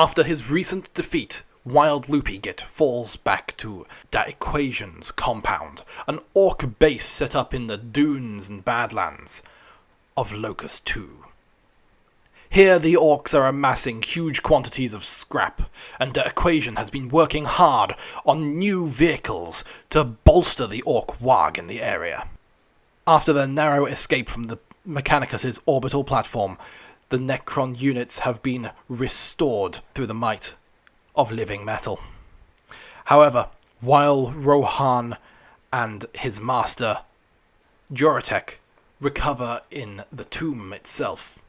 After his recent defeat, Wild Loopygit falls back to Ekwashun's compound, an orc base set up in the dunes and badlands of Locus II. Here the orcs are amassing huge quantities of scrap, and Ekwashun has been working hard on new vehicles to bolster the orc wag in the area. After their narrow escape from the Mechanicus' orbital platform, the necron units have been restored through the might of living metal. However, while Rohan and his master, Joratek, recover in the tomb itself,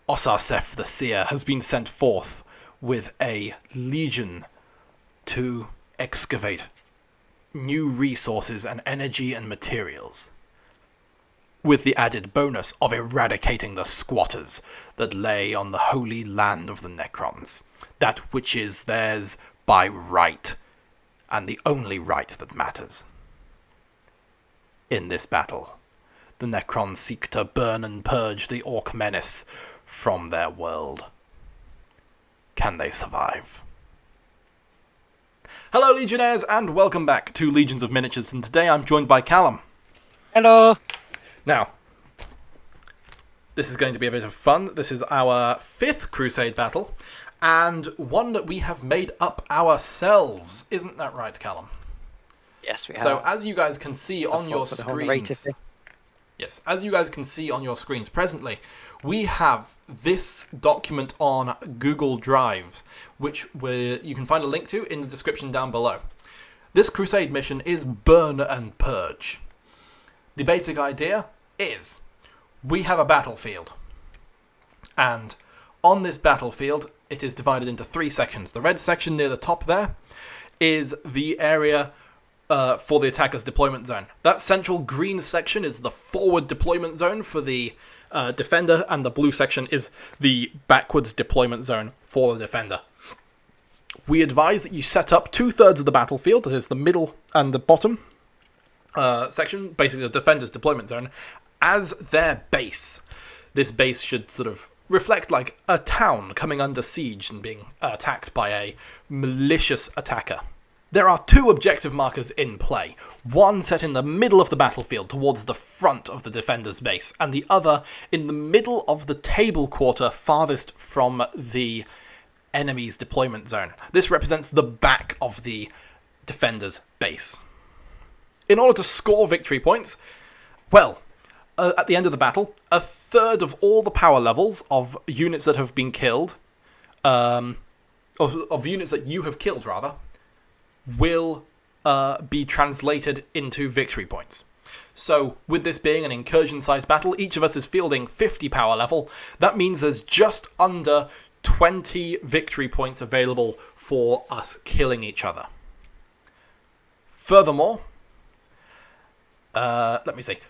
Ossarseph the Seer has been sent forth with a legion to excavate new resources and energy and materials, with the added bonus of eradicating the squatters that lay on the holy land of the Necrons, that which is theirs by right, and the only right that matters. In this battle, the Necrons seek to burn and purge the Orc menace from their world. Can they survive? Hello Legionnaires, and welcome back to Legions of Miniatures, and today I'm joined by Callum. Hello! Now, this is going to be a bit of fun. This is our 5th Crusade battle, and one that we have made up ourselves. Isn't that right, Callum? Yes, we have. So, as you guys can see on your screens... Yes, as you guys can see on your screens presently, we have this document on Google Drive, which you can find a link to in the description down below. This Crusade mission is Burn and Purge. The basic idea is we have a battlefield, and on this battlefield it is divided into 3 sections. The red section near the top there is the area for the attacker's deployment zone. That central green section is the forward deployment zone for the defender, and the blue section is the backwards deployment zone for the defender. We advise that you set up 2/3 of the battlefield, that is the middle and the bottom section, basically the defender's deployment zone, as their base. This base should sort of reflect like a town coming under siege and being attacked by a malicious attacker. There are 2 objective markers in play, one set in the middle of the battlefield towards the front of the defender's base, and the other in the middle of the table quarter farthest from the enemy's deployment zone. This represents the back of the defender's base. In order to score victory points, well, at the end of the battle, 1/3 of all the power levels of units that have been killed, of units that you have killed, rather, will be translated into victory points. So, with this being an incursion-sized battle, each of us is fielding 50 power level. That means there's just under 20 victory points available for us killing each other. Furthermore,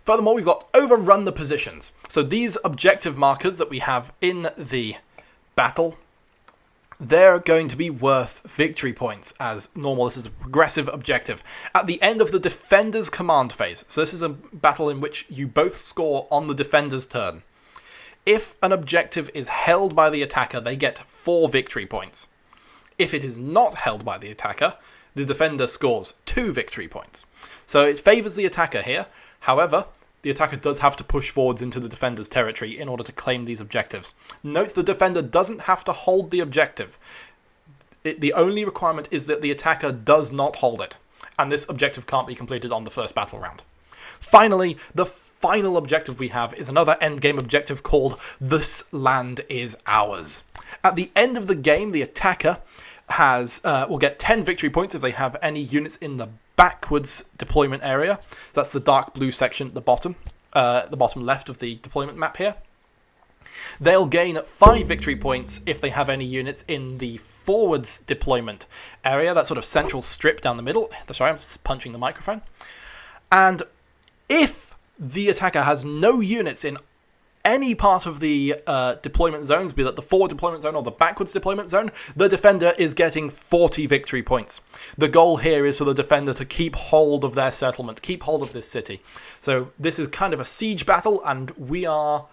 Furthermore, we've got overrun the positions. So these objective markers that we have in the battle, they're going to be worth victory points as normal. This is a progressive objective. At the end of the defender's command phase, so this is a battle in which you both score on the defender's turn. If an objective is held by the attacker, they get 4 victory points. If it is not held by the attacker, the defender scores 2 victory points. So it favours the attacker here. However, the attacker does have to push forwards into the defender's territory in order to claim these objectives. Note the defender doesn't have to hold the objective. The only requirement is that the attacker does not hold it, and this objective can't be completed on the first battle round. Finally, the final objective we have is another endgame objective called This Land is Ours. At the end of the game, the attacker will get 10 victory points if they have any units in the backwards deployment area. That's the dark blue section at the bottom left of the deployment map here. They'll gain 5 victory points if they have any units in the forwards deployment area, that sort of central strip down the middle. Sorry, I'm just punching the microphone. And if the attacker has no units in any part of the deployment zones, be that the forward deployment zone or the backwards deployment zone, the defender is getting 40 victory points. The goal here is for the defender to keep hold of their settlement, keep hold of this city. So this is kind of a siege battle, and we are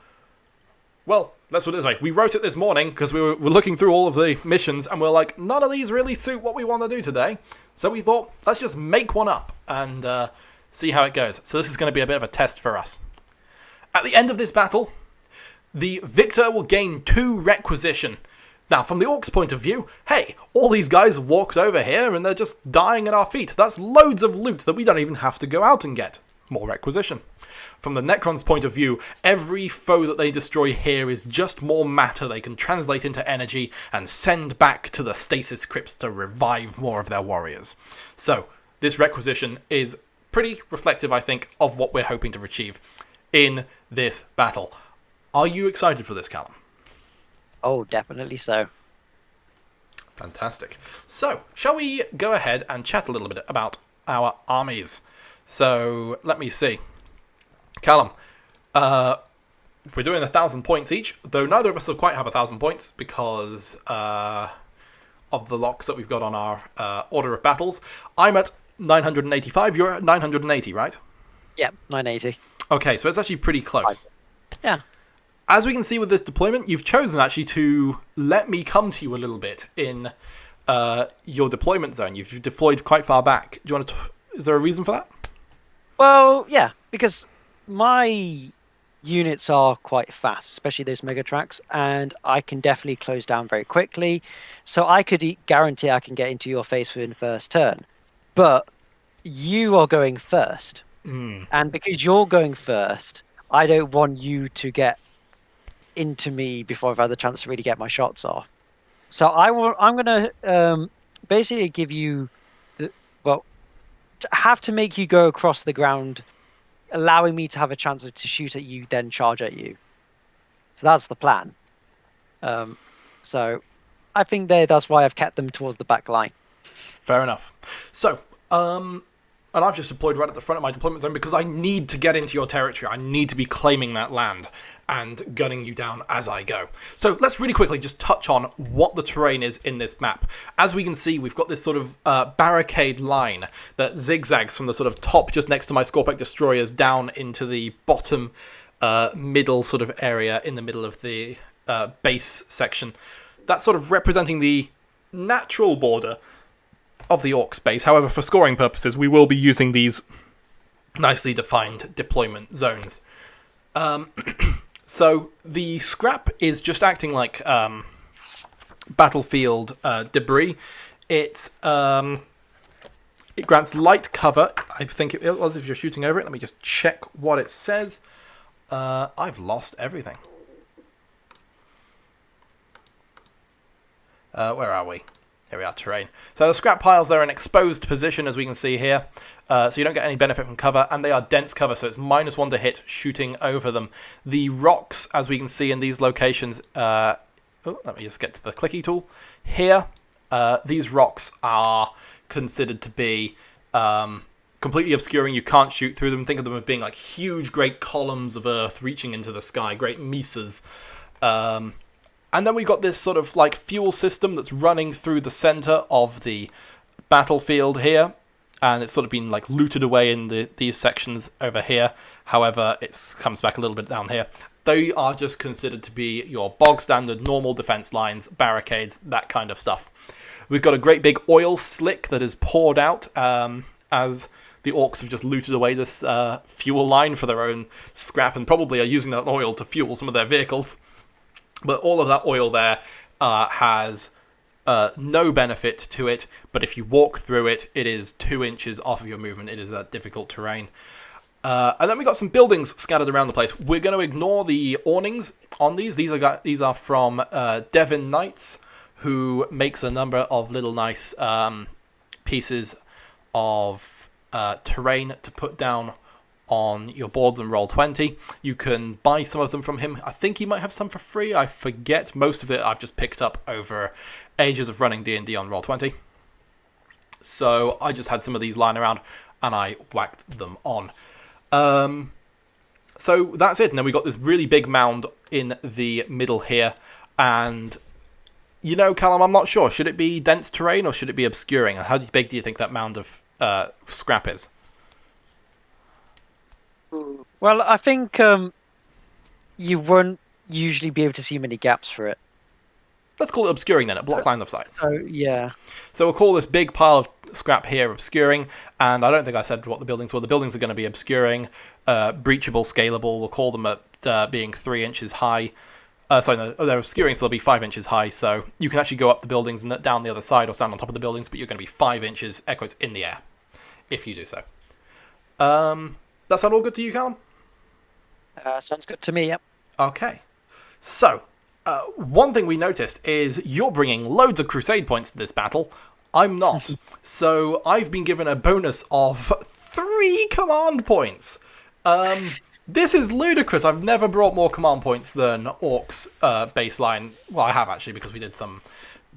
Well, let's put it this way. We wrote it this morning because we were looking through all of the missions and we're like, none of these really suit what we want to do today. So we thought, let's just make one up and see how it goes. So this is going to be a bit of a test for us. At the end of this battle, the victor will gain 2 requisition. Now, from the Orcs' point of view, hey, all these guys walked over here and they're just dying at our feet. That's loads of loot that we don't even have to go out and get. More requisition. From the Necrons' point of view, every foe that they destroy here is just more matter they can translate into energy and send back to the stasis crypts to revive more of their warriors. So, this requisition is pretty reflective, I think, of what we're hoping to achieve in this battle. Are you excited for this, Callum? Oh, definitely so. Fantastic. So, shall we go ahead and chat a little bit about our armies? So, let me see. Callum, we're doing 1,000 points each, though neither of us will quite have 1,000 points because of the locks that we've got on our order of battles. I'm at 985, you're at 980, right? Yeah, 980. Okay, so it's actually pretty close. Yeah. As we can see with this deployment, you've chosen actually to let me come to you a little bit in your deployment zone. You've deployed quite far back. Do you want to? Is there a reason for that? Well, yeah, because my units are quite fast, especially those mega tracks, and I can definitely close down very quickly. So I could guarantee I can get into your face within first turn. But you are going first. And because you're going first, I don't want you to get into me before I've had the chance to really get my shots off. So I'm going to basically give you, have to make you go across the ground, allowing me to have a chance to shoot at you, then charge at you. So that's the plan. So I think that's why I've kept them towards the back line. Fair enough. So, and I've just deployed right at the front of my deployment zone because I need to get into your territory. I need to be claiming that land and gunning you down as I go. So let's really quickly just touch on what the terrain is in this map. As we can see, we've got this sort of barricade line that zigzags from the sort of top just next to my Scorpec destroyers down into the bottom middle sort of area in the middle of the base section. That's sort of representing the natural border of the Orcs base. However, for scoring purposes, we will be using these nicely defined deployment zones. So the scrap is just acting like battlefield debris. It grants light cover. I think it was if you're shooting over it. Let me just check what it says. I've lost everything. Where are we? Here we are, terrain. So the scrap piles, they're in exposed position, as we can see here. So you don't get any benefit from cover, and they are dense cover, so it's -1 to hit shooting over them. The rocks, as we can see in these locations... let me just get to the clicky tool. Here, these rocks are considered to be completely obscuring. You can't shoot through them. Think of them as being like huge, great columns of earth reaching into the sky, great mesas. And then we've got this sort of like fuel system that's running through the center of the battlefield here. And it's sort of been like looted away in these sections over here. However, it comes back a little bit down here. They are just considered to be your bog standard normal defense lines, barricades, that kind of stuff. We've got a great big oil slick that is poured out as the Orcs have just looted away this fuel line for their own scrap and probably are using that oil to fuel some of their vehicles. But all of that oil there has no benefit to it, but if you walk through it, it is 2 inches off of your movement. It is a difficult terrain. And then we got some buildings scattered around the place. We're going to ignore the awnings on these. These are from Devon Knights, who makes a number of little nice pieces of terrain to put down on your boards and Roll20. You can buy some of them from him. I think he might have some for free. I forget. Most of it I've just picked up over ages of running D&D on Roll20. So I just had some of these lying around and I whacked them on. So that's it. And then we got this really big mound in the middle here. And, you know, Callum, I'm not sure. Should it be dense terrain or should it be obscuring? How big do you think that mound of scrap is? Well, I think you won't usually be able to see many gaps for it. Let's call it obscuring then, a block line of sight. So, yeah. So we'll call this big pile of scrap here obscuring, and I don't think I said what the buildings were. The buildings are going to be obscuring, breachable, scalable. We'll call them at being 3 inches high. Sorry, no, they're obscuring, so they'll be 5 inches high, so you can actually go up the buildings and down the other side or stand on top of the buildings, but you're going to be 5 inches, echoes, in the air, if you do so. That sound all good to you, Callum? Sounds good to me, yep. Okay. So, one thing we noticed is you're bringing loads of Crusade points to this battle. I'm not. So I've been given a bonus of 3 command points. This is ludicrous. I've never brought more command points than Orks baseline. Well, I have actually, because we did some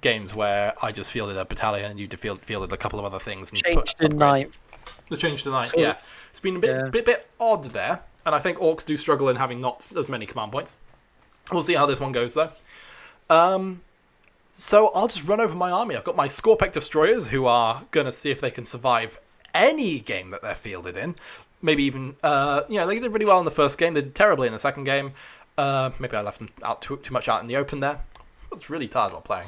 games where I just fielded a battalion and you fielded a couple of other things. And changed to 9th. The change to 9th, yeah. It's been a bit odd there. And I think Orks do struggle in having not as many command points. We'll see how this one goes, though. So I'll just run over my army. I've got my Scorpec destroyers, who are going to see if they can survive any game that they're fielded in. Maybe even, they did really well in the first game. They did terribly in the second game. Maybe I left them out too much out in the open there. I was really tired while playing.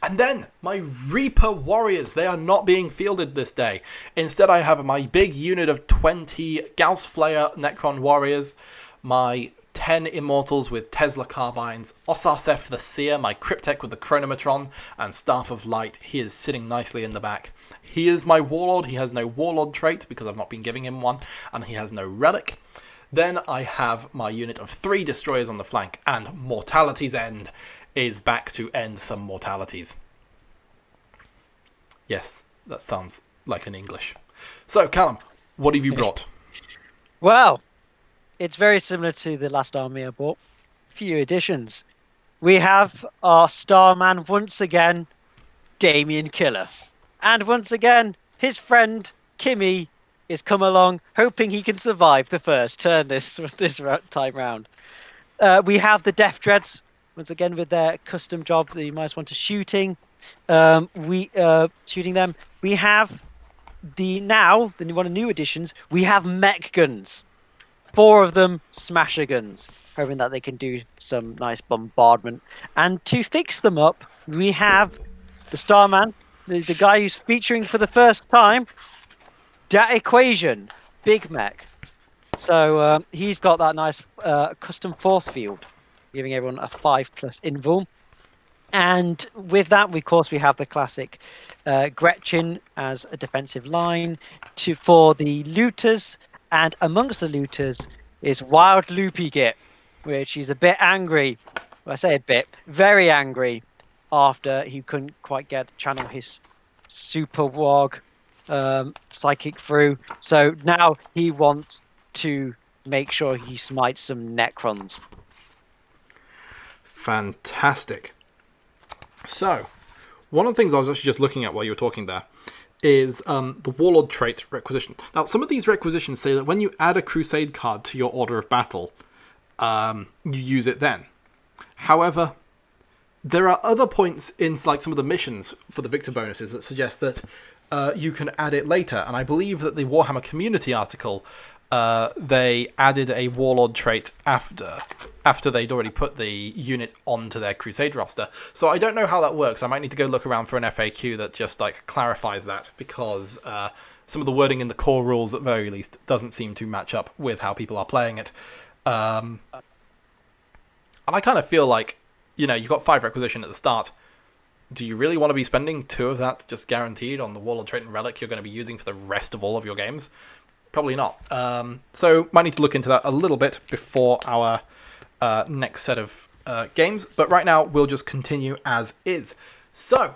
And then my Reaper Warriors. They are not being fielded this day. Instead, I have my big unit of 20 Gauss Flayer Necron Warriors, my 10 Immortals with Tesla Carbines, Ossarseph the Seer, my Cryptek with the Chronometron, and Staff of Light. He is sitting nicely in the back. He is my Warlord. He has no Warlord trait because I've not been giving him one, and he has no Relic. Then I have my unit of 3 Destroyers on the flank, and Mortality's End is back to end some mortalities. Yes, that sounds like an English. So, Callum, what have you brought? Well, it's very similar to the last army I bought. Few additions. We have our Starman once again, Damien Killer. And once again, his friend, Kimmy, is come along, hoping he can survive the first turn this time round. We have the Death Dreads, once again with their custom job that you might want to shooting. Shooting them. We have one of the new additions. We have mech guns. 4 of them smasher guns, hoping that they can do some nice bombardment. And to fix them up, we have the Starman, the guy who's featuring for the first time, that Ekwashun, big mech. So he's got that nice custom force field, giving everyone a 5+ invul. And with that, of course, we have the classic Gretchen as a defensive line for the looters. And amongst the looters is Wild Loopygit, which is a bit angry. Well, I say a bit, very angry, after he couldn't quite channel his super warg psychic through. So now he wants to make sure he smites some Necrons. Fantastic. So, one of the things I was actually just looking at while you were talking there is the Warlord trait requisition. Now, some of these requisitions say that when you add a Crusade card to your order of battle, you use it then. However, there are other points in like some of the missions for the Victor bonuses that suggest that you can add it later. And I believe that the Warhammer community article, they added a Warlord trait after they'd already put the unit onto their Crusade roster. So I don't know how that works. I might need to go look around for an FAQ that just like clarifies that, because some of the wording in the core rules at very least doesn't seem to match up with how people are playing it. And I kind of feel like, you've got 5 requisition at the start. Do you really want to be spending 2 of that just guaranteed on the Warlord trait and Relic you're going to be using for the rest of all of your games? Probably not. So might need to look into that a little bit before our next set of games. But right now, we'll just continue as is. So,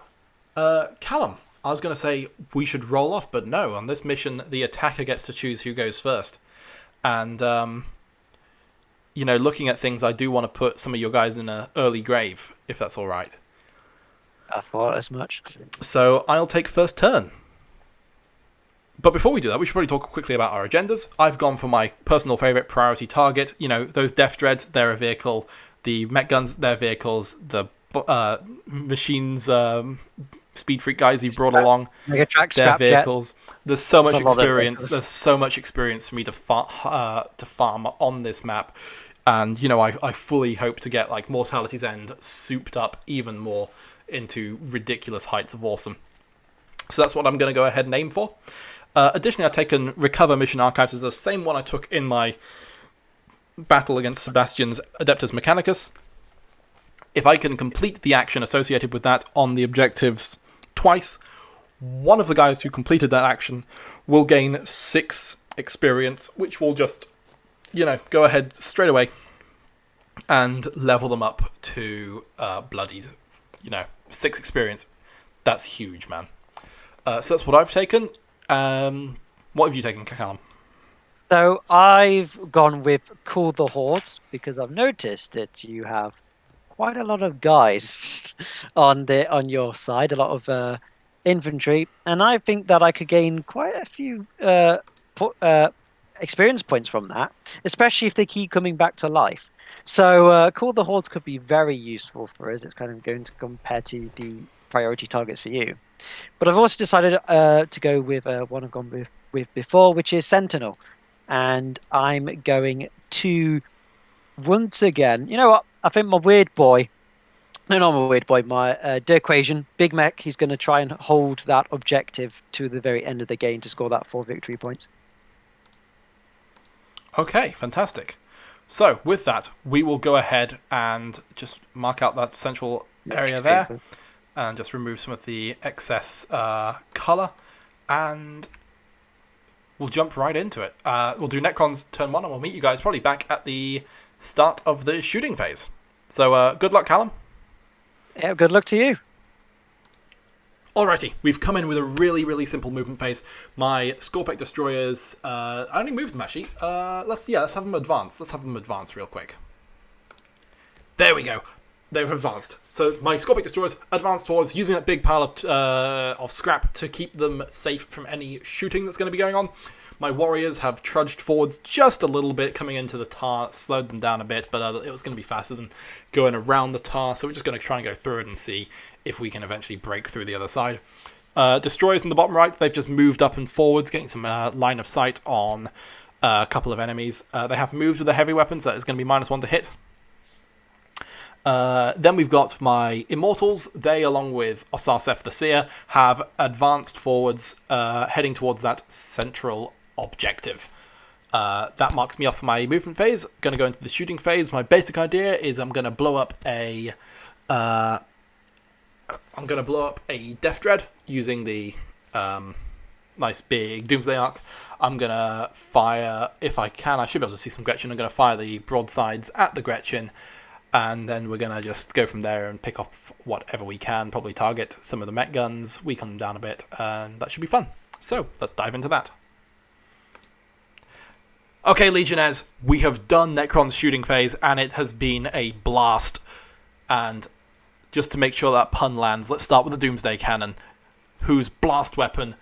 Callum, I was going to say we should roll off, but no. On this mission, the attacker gets to choose who goes first. And, looking at things, I do want to put some of your guys in an early grave, if that's all right. I thought as much. So, I'll take first turn. But before we do that, we should probably talk quickly about our agendas. I've gone for my personal favourite priority target. Those Death Dreads, they're a vehicle. The mech guns, they're vehicles. The machines, Speed Freak guys you brought along, they're vehicles. There's so much experience. There's so much experience for me to farm on this map. And, you know, I fully hope to get, like, Mortality's End souped up even more into ridiculous heights of awesome. So that's what I'm going to go ahead and aim for. Additionally, I've taken Recover Mission Archives as the same one I took in my battle against Sebastian's Adeptus Mechanicus. If I can complete the action associated with that on the objectives twice, one of the guys who completed that action will gain 6 experience, which will just, you know, go ahead straight away and level them up to bloodied, you know, 6 experience. That's huge, man. So that's what I've taken. What have you taken, Callum? So I've gone with Cool the Hordes because I've noticed that you have quite a lot of guys on your side, a lot of infantry, and I think that I could gain quite a few experience points from that, especially if they keep coming back to life. So Call the Hordes could be very useful for us. It's kind of going to compare to the priority targets for you. But I've also decided to go with one I've gone with before, which is Sentinel. And I'm going to, once again, you know what? I think my weird boy, no, not my weird boy, my Ekwashun, Big Mech, he's going to try and hold that objective to the very end of the game to score that 4 victory points. Okay, fantastic. So, with that, we will go ahead and just mark out that central area there. And just remove some of the excess colour. And we'll jump right into it. We'll do Necrons turn 1, and we'll meet you guys probably back at the start of the shooting phase. So, good luck, Callum. Yeah, good luck to you. Alrighty, we've come in with a really, really simple movement phase. My Scorpec Destroyers, I only moved them actually. Let's have them advance. Let's have them advance real quick. There we go. They've advanced. So my Scorpic Destroyers advanced towards using that big pile of scrap to keep them safe from any shooting that's going to be going on. My warriors have trudged forwards just a little bit, coming into the tar, slowed them down a bit, but it was going to be faster than going around the tar, so we're just going to try and go through it and see if we can eventually break through the other side. Destroyers in the bottom right, they've just moved up and forwards, getting some line of sight on a couple of enemies. They have moved with the heavy weapons, so that is going to be -1 to hit. Then we've got my Immortals. They, along with Ossarseph the Seer, have advanced forwards, heading towards that central objective. That marks me off for my movement phase. Going to go into the shooting phase. My basic idea is I'm going to blow up a Death Dread using the nice big Doomsday Arc. I'm going to fire, if I can, I should be able to see some Gretchen. I'm going to fire the broadsides at the Gretchen. And then we're going to just go from there and pick off whatever we can, probably target some of the mech guns, weaken them down a bit, and that should be fun. So, let's dive into that. Okay, Legionnaires, we have done Necron's shooting phase, and it has been a blast. And just to make sure that pun lands, let's start with the Doomsday Cannon, whose blast weapon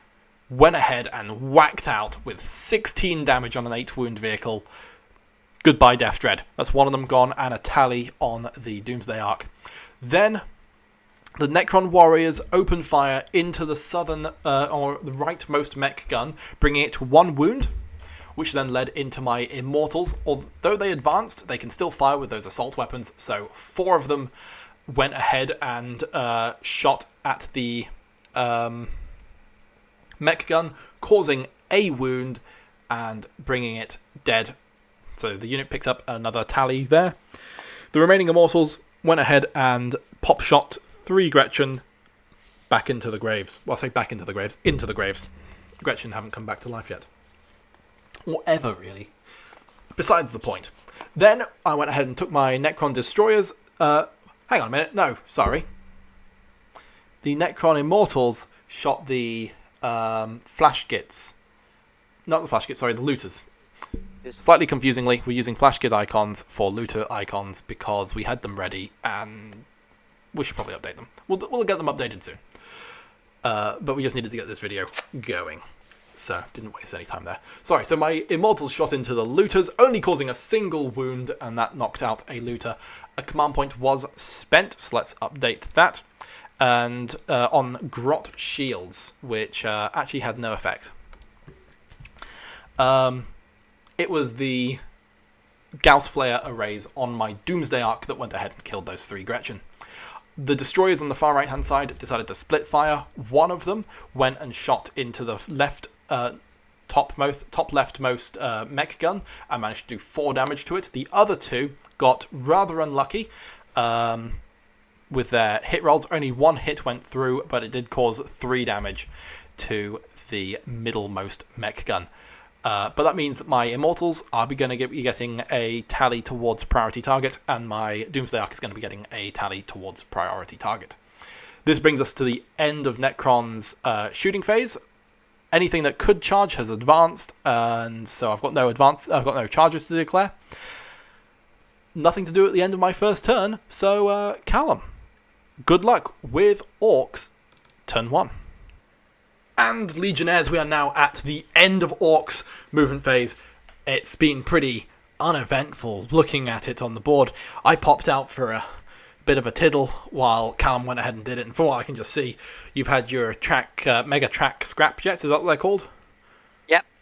went ahead and whacked out with 16 damage on an 8-wound vehicle. Goodbye, Death Dread. That's one of them gone, and a tally on the Doomsday Arc. Then, the Necron Warriors open fire into the southern, or the rightmost mech gun, bringing it to 1 wound, which then led into my Immortals. Although they advanced, they can still fire with those assault weapons, so 4 of them went ahead and shot at the mech gun, causing a wound and bringing it dead. So the unit picked up another tally there. The remaining Immortals went ahead and pop shot 3 Gretchen back into the graves. Well, I say back into the graves, into the graves. Gretchen haven't come back to life yet. Or ever, really. Besides the point. Then I went ahead and took my Necron Destroyers. Hang on a minute. No, sorry. The Necron Immortals shot the Flash Gits. Not the Flash Gits, sorry, the Looters. Slightly confusingly, we're using Flash Git icons for Looter icons because we had them ready and we should probably update them. We'll get them updated soon. But we just needed to get this video going. So, didn't waste any time there. Sorry, so my Immortals shot into the Looters, only causing a single wound, and that knocked out a Looter. A command point was spent, so let's update that. And on Grot Shields, which actually had no effect. It was the Gauss Flare arrays on my Doomsday Ark that went ahead and killed those 3 Gretchen. The destroyers on the far right hand side decided to split fire. One of them went and shot into the top leftmost mech gun and managed to do 4 damage to it. The other 2 got rather unlucky with their hit rolls. Only 1 hit went through, but it did cause 3 damage to the middlemost mech gun. But that means that my Immortals are going to be getting a tally towards priority target, and my Doomsday Ark is going to be getting a tally towards priority target. This brings us to the end of Necron's shooting phase. Anything that could charge has advanced, and so I've got no charges to declare. Nothing to do at the end of my first turn, so Callum, good luck with Orks turn 1. And Legionnaires, we are now at the end of Orks movement phase. It's been pretty uneventful looking at it on the board. I popped out for a bit of a tiddle while Callum went ahead and did it. And from what I can just see, you've had your mega track scrap jets. Is that what they're called?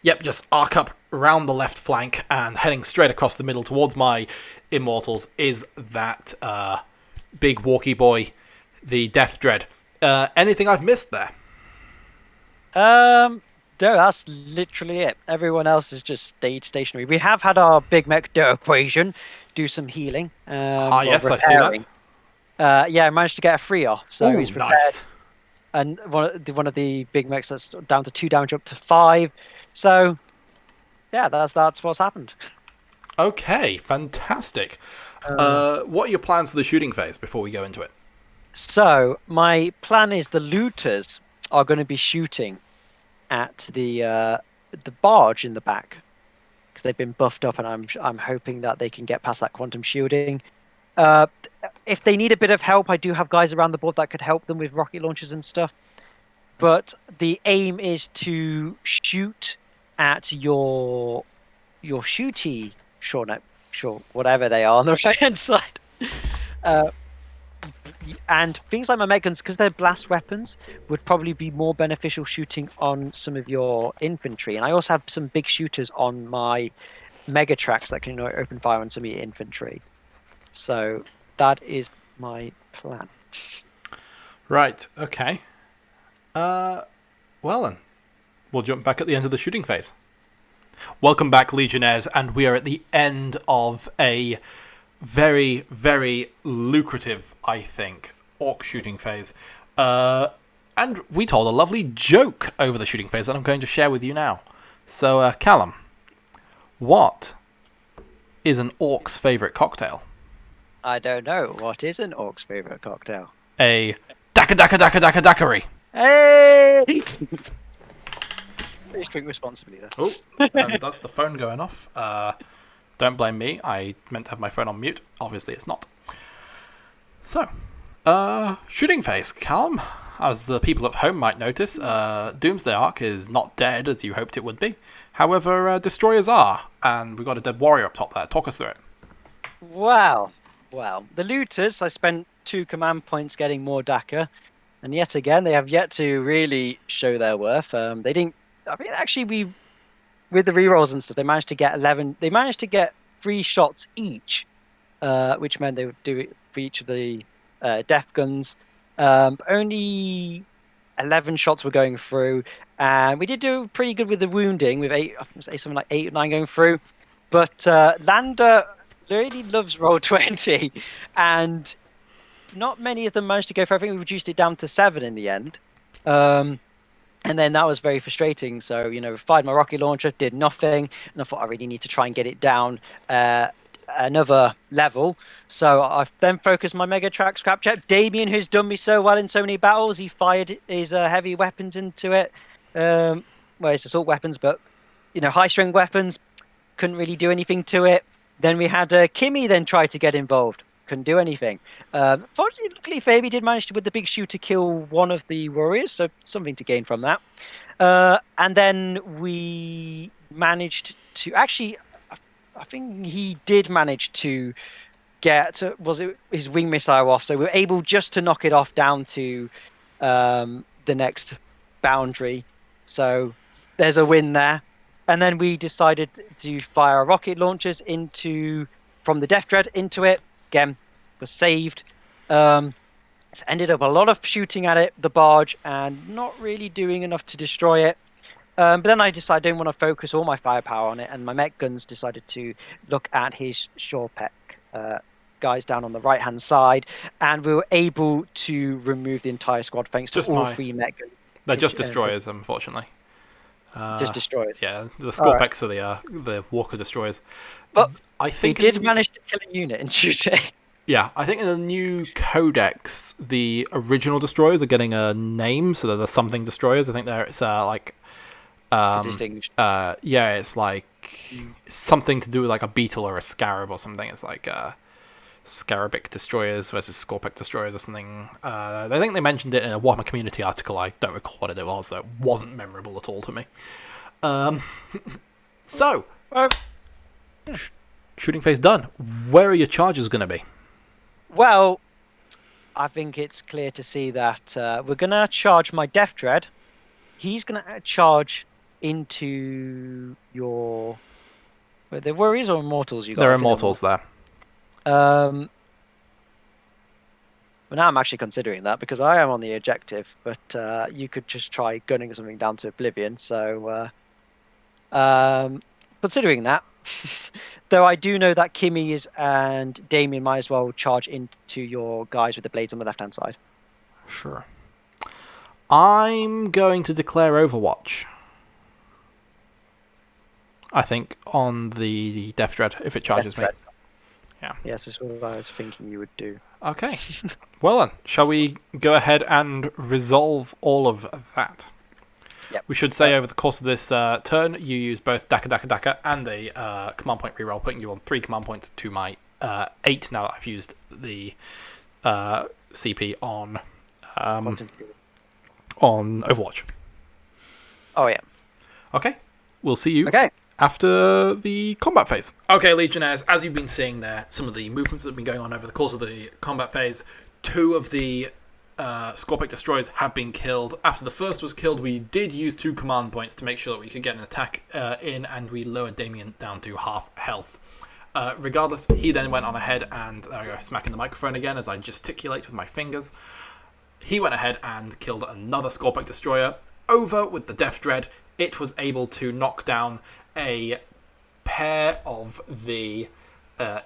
Yep, just arc up around the left flank and heading straight across the middle towards my Immortals is that big walkie boy, the Death Dread. Anything I've missed there? No, that's literally it. Everyone else has just stayed stationary. We have had our big mech Ekwashun do some healing. Yes, I see that. Yeah, I managed to get a free off, so he's prepared. Nice. And one of the big mechs that's down to 2 damage up to 5. So, yeah, that's what's happened. Okay, fantastic. What are your plans for the shooting phase before we go into it? So, my plan is the looters are going to be shooting at the barge in the back because they've been buffed up, and I'm hoping that they can get past that quantum shielding. If they need a bit of help, I do have guys around the board that could help them with rocket launchers and stuff. But the aim is to shoot at your shooty, sure, whatever they are on the right hand side. And things like my mech guns, because they're blast weapons, would probably be more beneficial shooting on some of your infantry. And I also have some big shooters on my mega tracks that can open fire on some of your infantry. So that is my plan. Right, okay. Well then, we'll jump back at the end of the shooting phase. Welcome back, Legionnaires, and we are at the end of a very, very lucrative, I think, Orc shooting phase. And we told a lovely joke over the shooting phase that I'm going to share with you now. So, Callum, what is an Orc's favourite cocktail? I don't know. What is an Orc's favourite cocktail? A daiquiri. Hey! Please drink responsibly, though. Oh, and that's the phone going off. Don't blame me. I meant to have my phone on mute. Obviously, it's not. So, shooting phase, Callum. As the people at home might notice, Doomsday Ark is not dead as you hoped it would be. However, destroyers are, and we've got a dead warrior up top there. Talk us through it. Well, the looters, I spent 2 command points getting more DACA, and yet again, they have yet to really show their worth. They didn't. I mean, actually, with the rerolls and stuff, they managed to get 11. They managed to get 3 shots each, which meant they would do it for each of the death guns. Only 11 shots were going through, and we did do pretty good with the wounding, with 8, I think something like 8 or 9 going through. But Lander really loves roll 20, and not many of them managed to go through. I think we reduced it down to 7 in the end. And then that was very frustrating. So, fired my rocket launcher, did nothing. And I thought I really need to try and get it down another level. So I've then focused my Mega Track Scrapjet. Damien, who's done me so well in so many battles, he fired his heavy weapons into it. Well, it's assault weapons, but, high-strength weapons. Couldn't really do anything to it. Then we had Kimmy then try to get involved. Couldn't do anything. Fortunately, Fabi did manage to, with the big shooter, kill one of the warriors, so something to gain from that. And then we managed to... Actually, I think he did manage to get... Was it his wing missile off? So we were able just to knock it off down to the next boundary. So there's a win there. And then we decided to fire rocket launchers from the Death Dread into it. Again, was saved. So ended up a lot of shooting at it, the barge, and not really doing enough to destroy it. But then I decided I didn't want to focus all my firepower on it, and my mech guns decided to look at his Shorepec guys down on the right-hand side, and we were able to remove the entire squad thanks to all 3 mech guns. They're just destroyers, unfortunately. Just destroyers. Yeah, the Scorpex are the Walker destroyers. But I think we did manage to kill a unit and shoot it. Yeah, I think in the new codex, the original destroyers are getting a name, so they're the something destroyers. I think it's like, distinguished. Yeah, it's like something to do with like a beetle or a scarab or something. It's like Scarabic destroyers versus Scorpic destroyers or something. I think they mentioned it in a Warhammer community article. I don't recall what it was, so it wasn't memorable at all to me. So, shooting phase done. Where are your charges going to be? Well, I think it's clear to see that we're going to charge my Death Dread. He's going to charge into your... Were there Warriors or Immortals you got? There are Immortals there. Well, now I'm actually considering that because I am on the ejective, but you could just try gunning something down to Oblivion. So, considering that, though I do know that Kimmy and Damien might as well charge into your guys with the blades on the left-hand side. Sure. I'm going to declare Overwatch. I think on the Death Dread if it charges me. Yeah. Yes, that's what I was thinking you would do. Okay. Well then, shall we go ahead and resolve all of that? Yep. We should say over the course of this turn, you use both Daka and a command point reroll, putting you on 3 command points to my 8 now that I've used the CP on Overwatch. Oh, yeah. Okay. We'll see you okay. after the combat phase. Okay, Legionnaires, as you've been seeing there, some of the movements that have been going on over the course of the combat phase, 2 of the Scorpic destroyers have been killed. After the first was killed, we did use 2 command points to make sure that we could get an attack in, and we lowered Damien down to half health. Regardless, he then went on ahead and, there we go, smacking the microphone again as I gesticulate with my fingers. He went ahead and killed another Scorpic destroyer. Over with the Death Dread, it was able to knock down a pair of the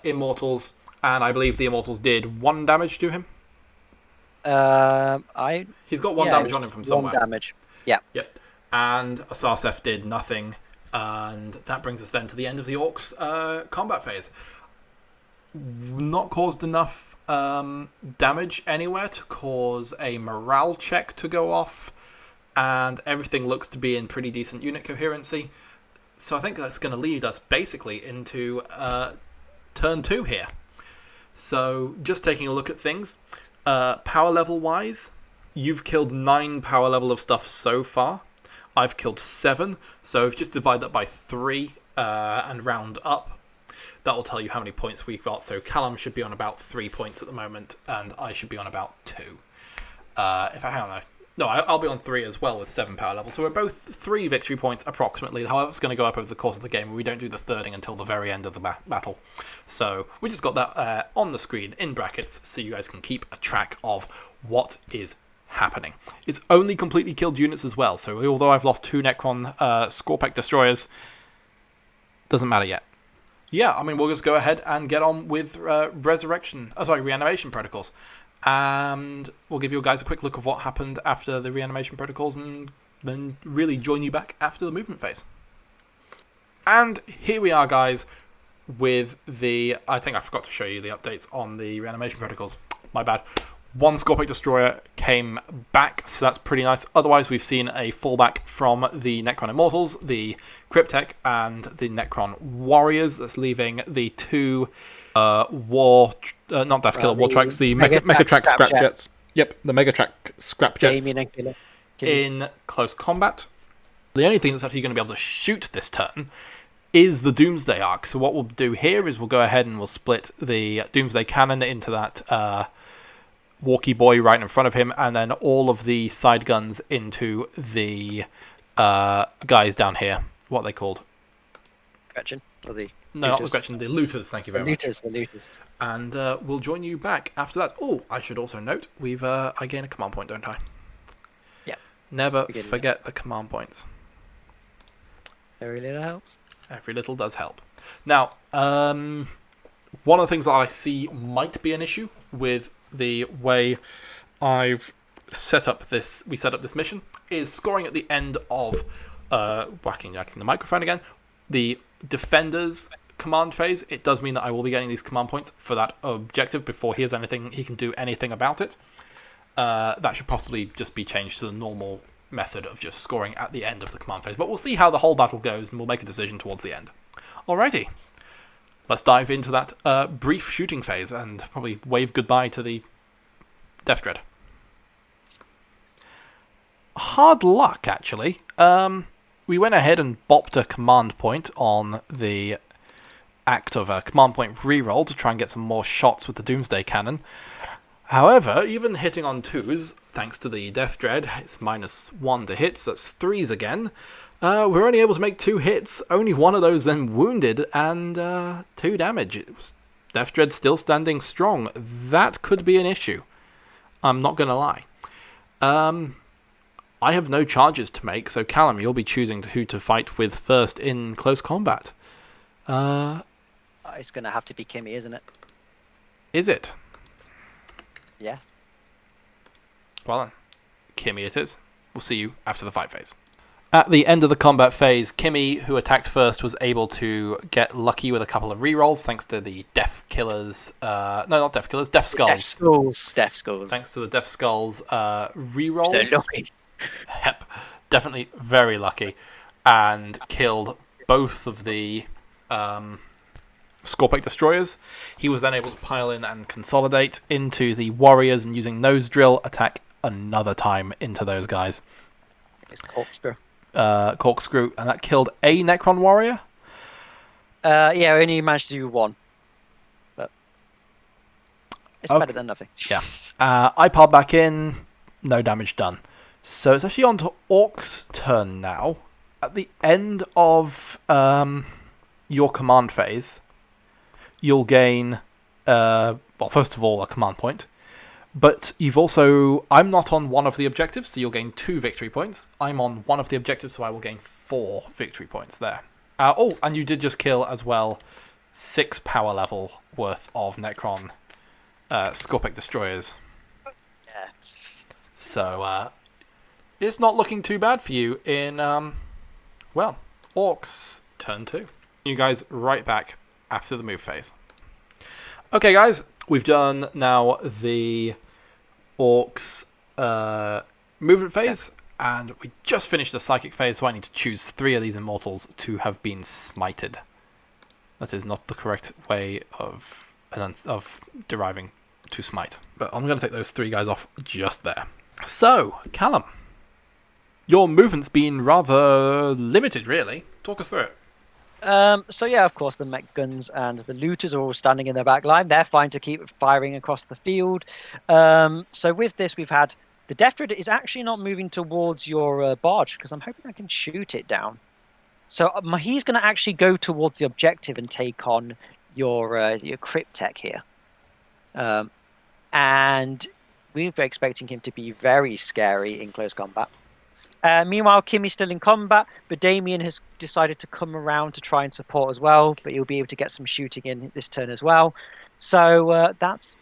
Immortals, and I believe the Immortals did 1 damage to him. He's got 1 damage on him from somewhere. 1 damage. Yeah. Yep. And Ossarseph did nothing, and that brings us then to the end of the Orks combat phase. Not caused enough damage anywhere to cause a morale check to go off, and everything looks to be in pretty decent unit coherency. So I think that's going to lead us basically into turn 2 here. So just taking a look at things, power level wise, you've killed 9 power level of stuff so far. I've killed 7, so if you just divide that by 3 and round up, that will tell you how many points we've got. So Callum should be on about 3 points at the moment, and I should be on about 2. Hang on, no, I'll be on 3 as well with 7 power levels. So we're both 3 victory points approximately. However, it's going to go up over the course of the game. We don't do the thirding until the very end of the battle. So we just got that on the screen in brackets so you guys can keep a track of what is happening. It's only completely killed units as well. So although I've lost 2 Necron Scorpic destroyers, doesn't matter yet. Yeah, I mean, we'll just go ahead and get on with reanimation protocols. And we'll give you guys a quick look of what happened after the reanimation protocols and then really join you back after the movement phase. And here we are, guys, with I think I forgot to show you the updates on the reanimation protocols. My bad. 1 Scorpic destroyer came back, so that's pretty nice. Otherwise, we've seen a fallback from the Necron Immortals, the Cryptek, and the Necron Warriors. That's leaving the 2 not Deathkiller war tracks, the Mechatrack scrap jets. Yep, the Mechatrack scrap jets in close combat. The only thing that's actually going to be able to shoot this turn is the Doomsday Arc. So what we'll do here is we'll go ahead and we'll split the Doomsday Cannon into that Walkie Boy right in front of him, and then all of the side guns into the guys down here. What are they called? Gretchen, or the No, looters. not the Gretchen, the looters, thank you very much. The looters. And we'll join you back after that. Oh, I should also note, I gain a command point, don't I? Yeah. Never forget the command points. Every little helps. Every little does help. Now, one of the things that I see might be an issue with the way I've set up this mission is scoring at the end of whacking the microphone again. The defender's command phase. It does mean that I will be getting these command points for that objective before he can do anything about it. That should possibly just be changed to the normal method of just scoring at the end of the command phase. But we'll see how the whole battle goes, and we'll make a decision towards the end. Alrighty. Let's dive into that brief shooting phase and probably wave goodbye to the Death Dread. Hard luck, actually. We went ahead and bopped a command point on the act of a command point reroll to try and get some more shots with the Doomsday Cannon. However, even hitting on 2s, thanks to the Death Dread, it's -1 to hits, that's 3s again. We're only able to make 2 hits, only one of those then wounded, and 2 damage. Death Dread still standing strong. That could be an issue. I'm not going to lie. I have no charges to make, so Callum, you'll be choosing who to fight with first in close combat. It's going to have to be Kimmy, isn't it? Is it? Yes. Well then, Kimmy it is. We'll see you after the fight phase. At the end of the combat phase, Kimmy, who attacked first, was able to get lucky with a couple of rerolls thanks to the Death Killers. No, not Death Killers, Death Skulls. Death Skulls. Thanks to the Death Skulls rerolls. So lucky. Yep, definitely very lucky. And killed both of the Scorpic Destroyers. He was then able to pile in and consolidate into the Warriors and using Nose Drill attack another time into those guys. It's Corkscrew. Corkscrew, and that killed a Necron Warrior? Yeah, I only managed to do 1. But it's better than nothing. Yeah. I piled back in, no damage done. So it's actually on to Orks' turn now. At the end of your command phase, you'll gain, first of all, a command point. But you've also... I'm not on one of the objectives, so you'll gain 2 victory points. I'm on one of the objectives, so I will gain 4 victory points there. And you did just kill, as well, 6 power level worth of Necron Scorpic Destroyers. Yeah. So, it's not looking too bad for you in, Orks' turn 2. You guys right back after the move phase. Okay, guys. We've done now the Orks movement phase, and we just finished the psychic phase, so I need to choose 3 of these immortals to have been smited. That is not the correct way of deriving to smite. But I'm going to take those 3 guys off just there. So, Callum, your movement's been rather limited, really. Talk us through it. So yeah, of course, the mech guns and the looters are all standing in their back line. They're fine to keep firing across the field. So with this, we've had the Death Dread is actually not moving towards your barge because I'm hoping I can shoot it down. So he's going to actually go towards the objective and take on your Cryptek here. And we're expecting him to be very scary in close combat. Meanwhile, Kimmy's still in combat, but Damien has decided to come around to try and support as well, but he'll be able to get some shooting in this turn as well. So that's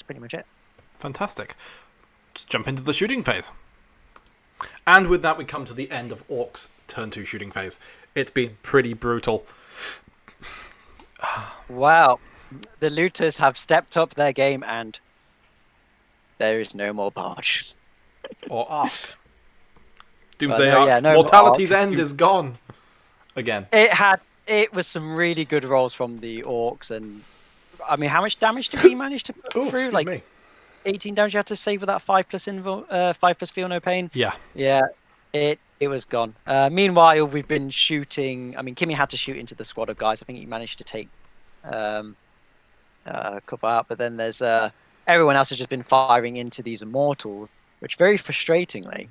pretty much it. Fantastic. Let's jump into the shooting phase. And with that, we come to the end of Orks' turn 2 shooting phase. It's been pretty brutal. Wow. The looters have stepped up their game, and there is no more barge. Or Ark. Doomsday Ark. Yeah, no, Mortality's End is gone. Again. It was some really good rolls from the Orks, and I mean, how much damage did he manage to put through? Like me. 18 damage you had to save with that 5+ feel no pain. Yeah. Yeah. It was gone. Meanwhile, we've been shooting. I mean, Kimmy had to shoot into the squad of guys. I think he managed to take a couple out, but then there's everyone else has just been firing into these immortals, which very frustratingly,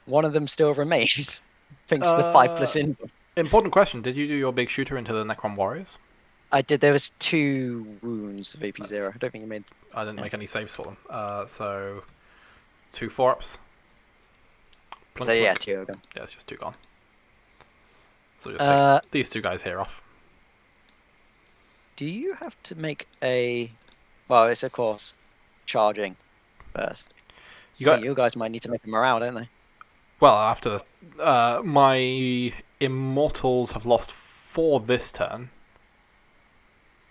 one of them still remains thanks to the 5+ invul. Important question. Did you do your big shooter into the Necron warriors? I did. There was 2 wounds of AP0. I don't think you made... I didn't make any saves for them. So 2 4-ups. So, yeah, 2 of them. Yeah, it's just 2 gone. So just take these 2 guys here off. Do you have to make a... Well, it's of course charging first. You guys might need to make a morale, don't they? Well, after my immortals have lost 4 this turn,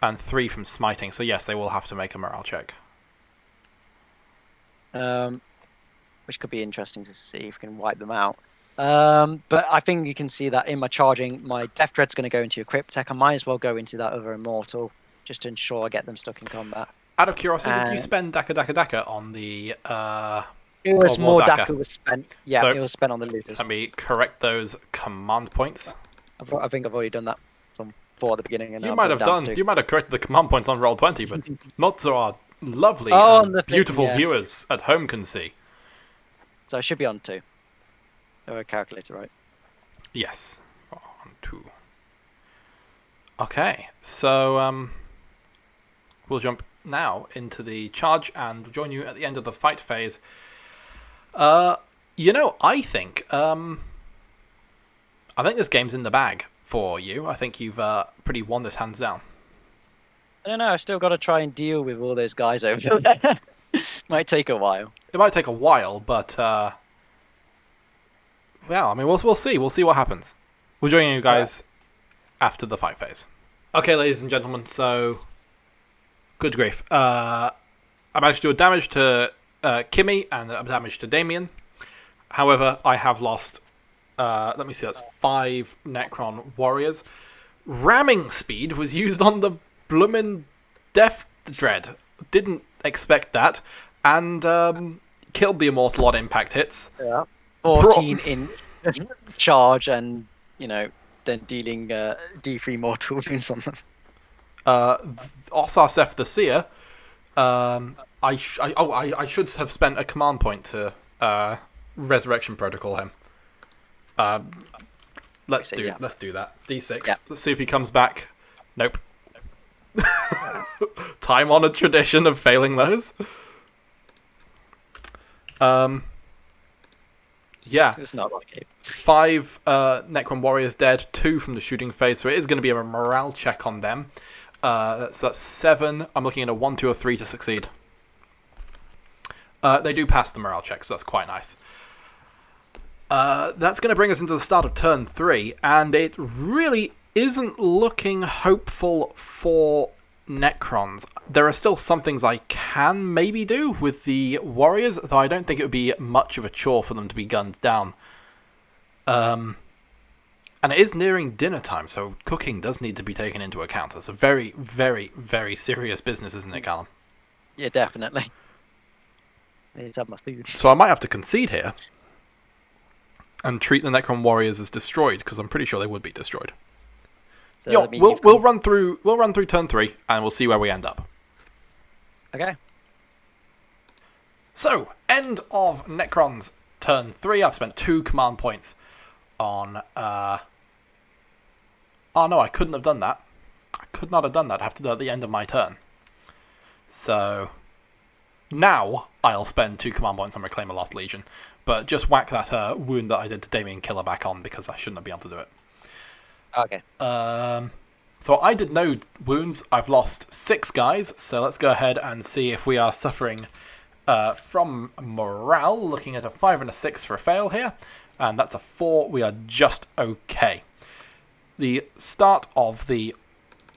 and 3 from smiting. So yes, they will have to make a morale check. Which could be interesting to see if we can wipe them out. But I think you can see that in my charging, my Death Dread's going to go into a Crypt Tech. I might as well go into that other Immortal, just to ensure I get them stuck in combat. Out of curiosity, did you spend Daka on the... It was more Daka was spent. Yeah, so, it was spent on the looters. Let me correct those command points. I think I've already done that before the beginning. And you might have done. You might have corrected the command points on Roll20, but not so our lovely beautiful viewers at home can see. So I should be on 2. Oh, calculator, right? Yes, on 2. Okay, so we'll jump now into the charge and join you at the end of the fight phase. I think this game's in the bag for you. I think you've pretty won this hands down. I don't know. I've still got to try and deal with all those guys over there. Might take a while. It might take a while, but I mean, we'll see. We'll see what happens. We'll join you guys after the fight phase. Okay, ladies and gentlemen. So, good grief. I managed to do a damage to Kimmy and a damage to Damien. However, I have lost. Let me see. That's 5 Necron warriors. Ramming speed was used on the bloomin' Death Dread. Didn't expect that, and killed the Immortal on impact hits. Yeah. 14 in charge, and then dealing D3 mortal wounds on them. Ossarseph the Seer. I should have spent a command point to Resurrection Protocol him. Let's do that. D6. Yeah. Let's see if he comes back. Nope. Time-honored tradition of failing those. Yeah. It's not like it. 5 Necron warriors dead, 2 from the shooting phase, so it is going to be a morale check on them. So that's 7. I'm looking at a 1, 2, or 3 to succeed. They do pass the morale check, so that's quite nice. That's going to bring us into the start of turn 3, and it really isn't looking hopeful for Necrons. There are still some things I can maybe do with the warriors, though I don't think it would be much of a chore for them to be gunned down. And it is nearing dinner time, so cooking does need to be taken into account. That's a very, very, very serious business, isn't it, Callum? Yeah, definitely. I need to have my food. So I might have to concede here and treat the Necron warriors as destroyed, because I'm pretty sure they would be destroyed. So we'll run through turn 3 and we'll see where we end up. Okay. So, end of Necrons turn 3. I've spent 2 command points on oh no, I couldn't have done that. I could not have done that. I have to do it at the end of my turn. So now I'll spend 2 command points on Reclaim a Lost Legion, but just whack that wound that I did to Damien Killer back on, because I shouldn't have been able to do it. Okay. So I did no wounds. I've lost 6 guys, so let's go ahead and see if we are suffering from morale. Looking at a 5 and a 6 for a fail here, and that's a 4. We are just okay. The start of the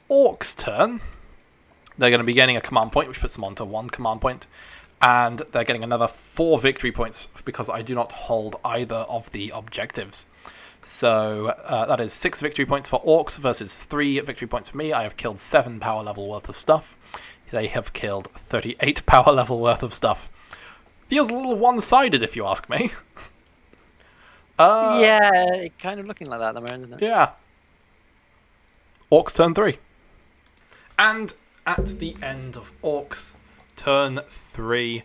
Orks turn, they're going to be getting a command point, which puts them onto 1 command point, and they're getting another 4 victory points because I do not hold either of the objectives. So that is 6 victory points for Orks versus 3 victory points for me. I have killed 7 power level worth of stuff. They have killed 38 power level worth of stuff. Feels a little one-sided, if you ask me. Yeah, kind of looking like that at the moment, isn't it? Yeah. Orks turn 3. And at the end of Orks turn 3,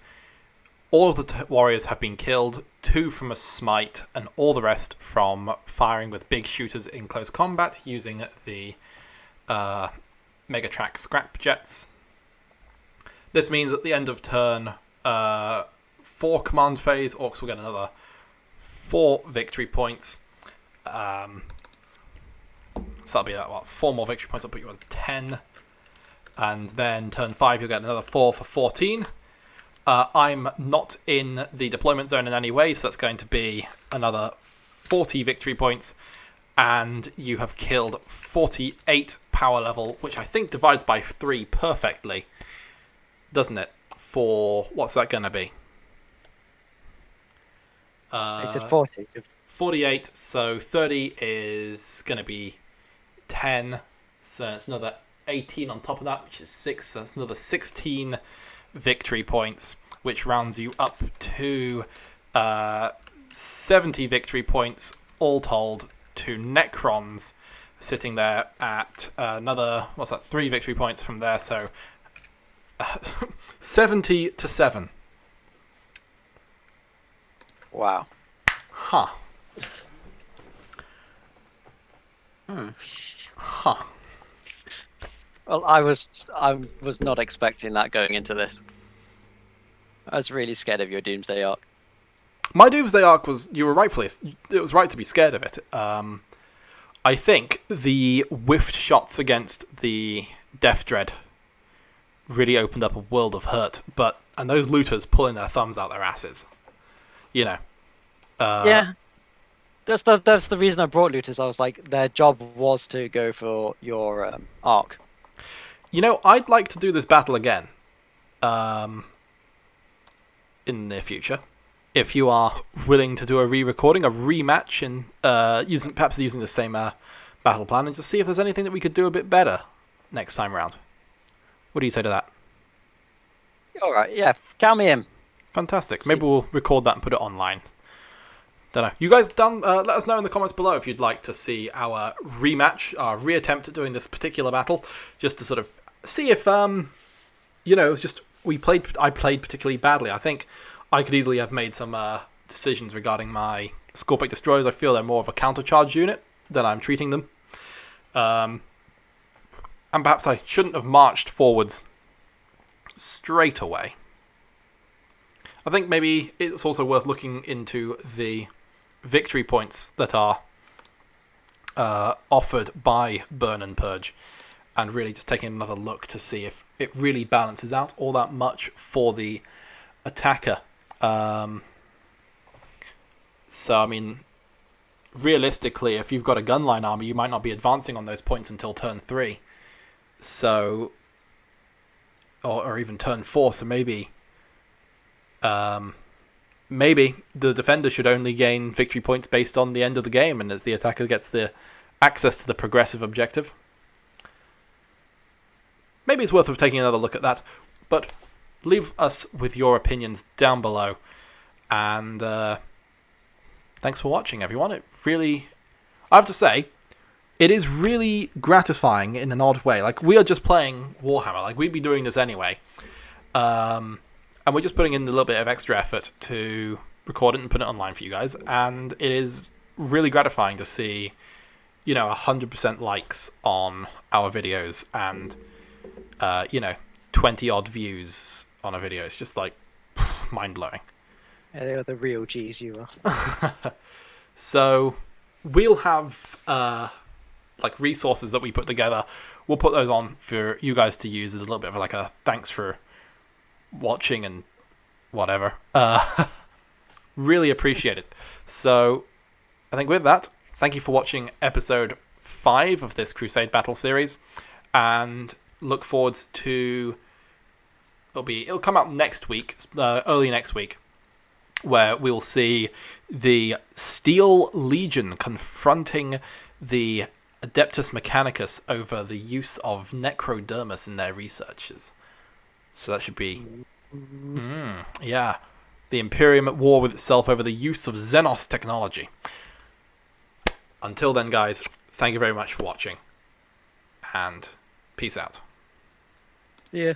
all of the warriors have been killed 2 from a smite, and all the rest from firing with big shooters in close combat using the Megatrak scrap jets. This means at the end of turn 4 command phase, Orks will get another 4 victory points. So that'll be that, 4 more victory points, I'll put you on 10. And then turn 5, you'll get another 4 for 14. I'm not in the deployment zone in any way, so that's going to be another 40 victory points. And you have killed 48 power level, which I think divides by 3 perfectly, doesn't it? For, what's that going to be? I said 40. 48, so 30 is going to be 10. So it's another 18 on top of that, which is 6. So that's another 16 victory points, which rounds you up to 70 victory points, all told, to Necrons, sitting there at another, 3 victory points from there. So 70 to 7. Wow. Huh. Huh. Well, I was not expecting that going into this. I was really scared of your Doomsday Arc. My Doomsday Arc was, you were rightfully, it was right to be scared of it. I think the whiffed shots against the Death Dread really opened up a world of hurt, and those looters pulling their thumbs out their asses. You know. Yeah. That's the reason I brought looters. I was like, their job was to go for your arc. You know, I'd like to do this battle again. In the near future. If you are willing to do a re-recording, a rematch, and perhaps using the same battle plan, and just see if there's anything that we could do a bit better next time round. What do you say to that? All right, yeah, count me in. Fantastic. Maybe we'll record that and put it online. Don't know. You guys let us know in the comments below if you'd like to see our rematch, our reattempt at doing this particular battle, just to sort of see if it was just I played particularly badly. I think I could easily have made some decisions regarding my Scorpic Destroyers. I feel they're more of a countercharge unit than I'm treating them. And perhaps I shouldn't have marched forwards straight away. I think maybe it's also worth looking into the victory points that are offered by Burn and Purge, and really just taking another look to see if it really balances out all that much for the attacker. So, I mean, realistically, if you've got a gunline army, you might not be advancing on those points until turn 3. So, or even turn 4. So maybe the defender should only gain victory points based on the end of the game, and as the attacker gets the access to the progressive objective. Maybe it's worth taking another look at that, but leave us with your opinions down below. And thanks for watching, everyone. I have to say, it is really gratifying in an odd way. Like, we are just playing Warhammer. Like, we'd be doing this anyway. And we're just putting in a little bit of extra effort to record it and put it online for you guys. And it is really gratifying to see, 100% likes on our videos and, 20-odd views on a video. It's just, like, mind-blowing. Yeah, they are the real G's, you are. So, we'll have, resources that we put together. We'll put those on for you guys to use as a little bit of, a thanks for watching and whatever. Really appreciate it. So I think with that, thank you for watching episode 5 of this Crusade battle series, and look forward to it'll come out next week, early next week, where we'll see the Steel Legion confronting the Adeptus Mechanicus over the use of Necrodermis in their researches. So that should be... yeah. The Imperium at war with itself over the use of Xenos technology. Until then, guys, thank you very much for watching. And peace out. Yeah.